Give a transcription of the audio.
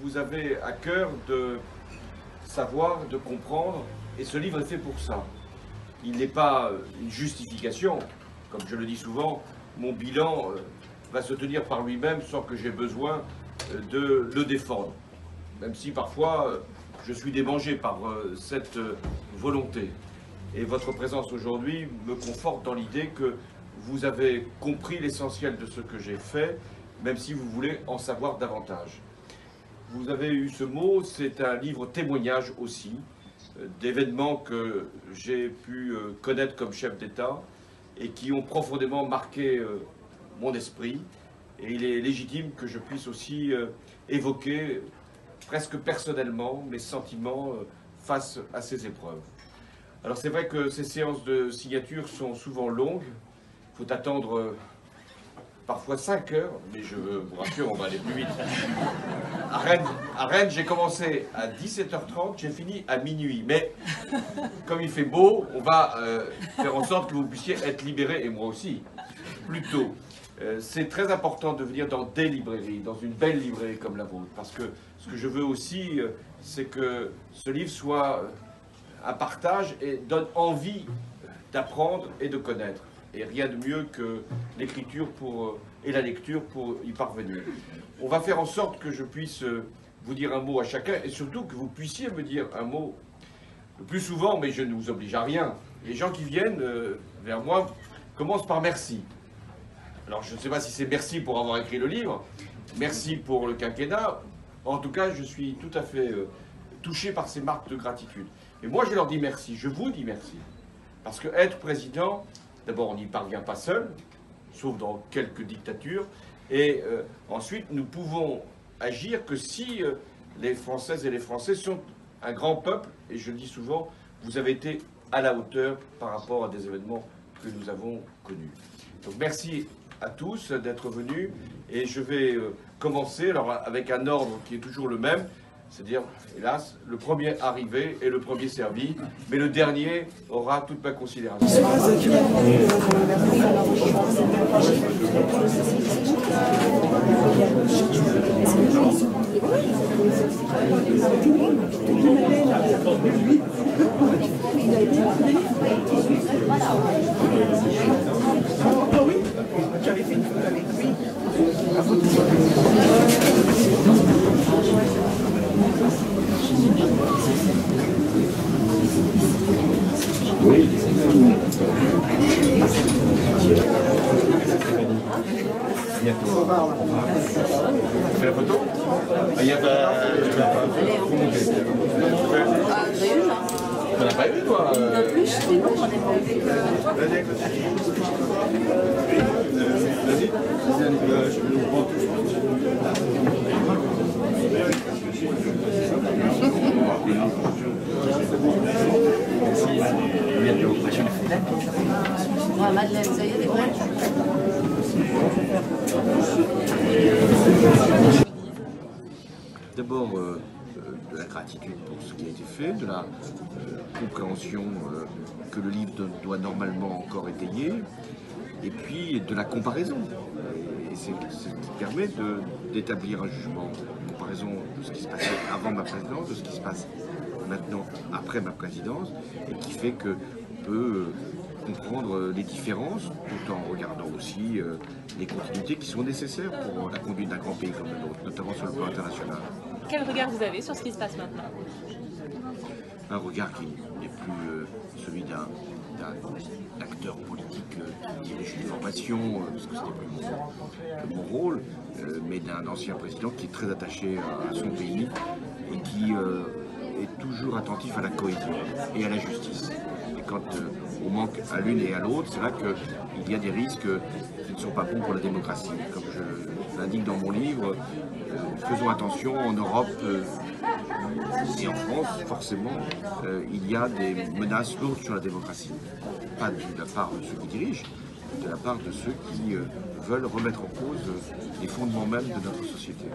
Vous avez à cœur de savoir, de comprendre, et ce livre est fait pour ça. Il n'est pas une justification, comme je le dis souvent, mon bilan va se tenir par lui-même sans que j'ai besoin de le défendre. Même si parfois je suis démangé par cette volonté. Et votre présence aujourd'hui me conforte dans l'idée que vous avez compris l'essentiel de ce que j'ai fait, même si vous voulez en savoir davantage. Vous avez eu ce mot, c'est un livre témoignage aussi, d'événements que j'ai pu connaître comme chef d'État et qui ont profondément marqué mon esprit. Et il est légitime que je puisse aussi évoquer presque personnellement mes sentiments face à ces épreuves. Alors c'est vrai que ces séances de signature sont souvent longues, il faut attendre parfois 5 heures, mais je vous rassure, on va aller plus vite. À Rennes, j'ai commencé à 17h30, j'ai fini à minuit. Mais comme il fait beau, on va faire en sorte que vous puissiez être libérés, et moi aussi, plus tôt. C'est très important de venir dans des librairies, dans une belle librairie comme la vôtre, parce que ce que je veux aussi, c'est que ce livre soit un partage et donne envie d'apprendre et de connaître. Et rien de mieux que l'écriture et la lecture pour y parvenir. On va faire en sorte que je puisse vous dire un mot à chacun et surtout que vous puissiez me dire un mot le plus souvent, mais je ne vous oblige à rien. Les gens qui viennent vers moi commencent par merci. Alors je ne sais pas si c'est merci pour avoir écrit le livre, merci pour le quinquennat. En tout cas, je suis tout à fait touché par ces marques de gratitude. Et moi, je leur dis merci, je vous dis merci. Parce que être président, d'abord, on n'y parvient pas seul, sauf dans quelques dictatures. Et ensuite, nous pouvons agir que si les Françaises et les Français sont un grand peuple. Et je le dis souvent, vous avez été à la hauteur par rapport à des événements que nous avons connus. Donc merci à tous d'être venus. Et je vais commencer alors, avec un ordre qui est toujours le même. C'est-à-dire, hélas, le premier arrivé et le premier servi, mais le dernier aura toute ma considération. J'avais fait une photo avec lui. Oui. Bientôt. Tu fais la photo? Il y a pas. Tu n'en as pas eu, toi? Non plus, c'est bon, on n'est pas eu. Vas-y. Je vais nous prendre Ouais, Madeleine, ça y est, des vrais. D'abord, de la gratitude pour ce qui a été fait, de la compréhension que le livre doit normalement encore étayer, et puis de la comparaison. Et c'est ce qui permet d'établir un jugement, une comparaison de ce qui se passait avant ma présidence, de ce qui se passe maintenant après ma présidence, et qui fait qu'on peut comprendre les différences, tout en regardant aussi les continuités qui sont nécessaires pour la conduite d'un grand pays comme le nôtre, notamment sur le plan international. Quel regard vous avez sur ce qui se passe maintenant? Un regard qui n'est plus celui d'un acteur politique qui dirige une formation, parce que ce n'est plus mon rôle, mais d'un ancien président qui est très attaché à son pays et qui est toujours attentif à la cohésion et à la justice. Et quand on manque à l'une et à l'autre, c'est là qu'il y a des risques qui ne sont pas bons pour la démocratie. Comme je l'indique dans mon livre, faisons attention en Europe et en France, forcément, il y a des menaces lourdes sur la démocratie. Pas de la part de ceux qui dirigent, mais de la part de ceux qui veulent remettre en cause les fondements même de notre société.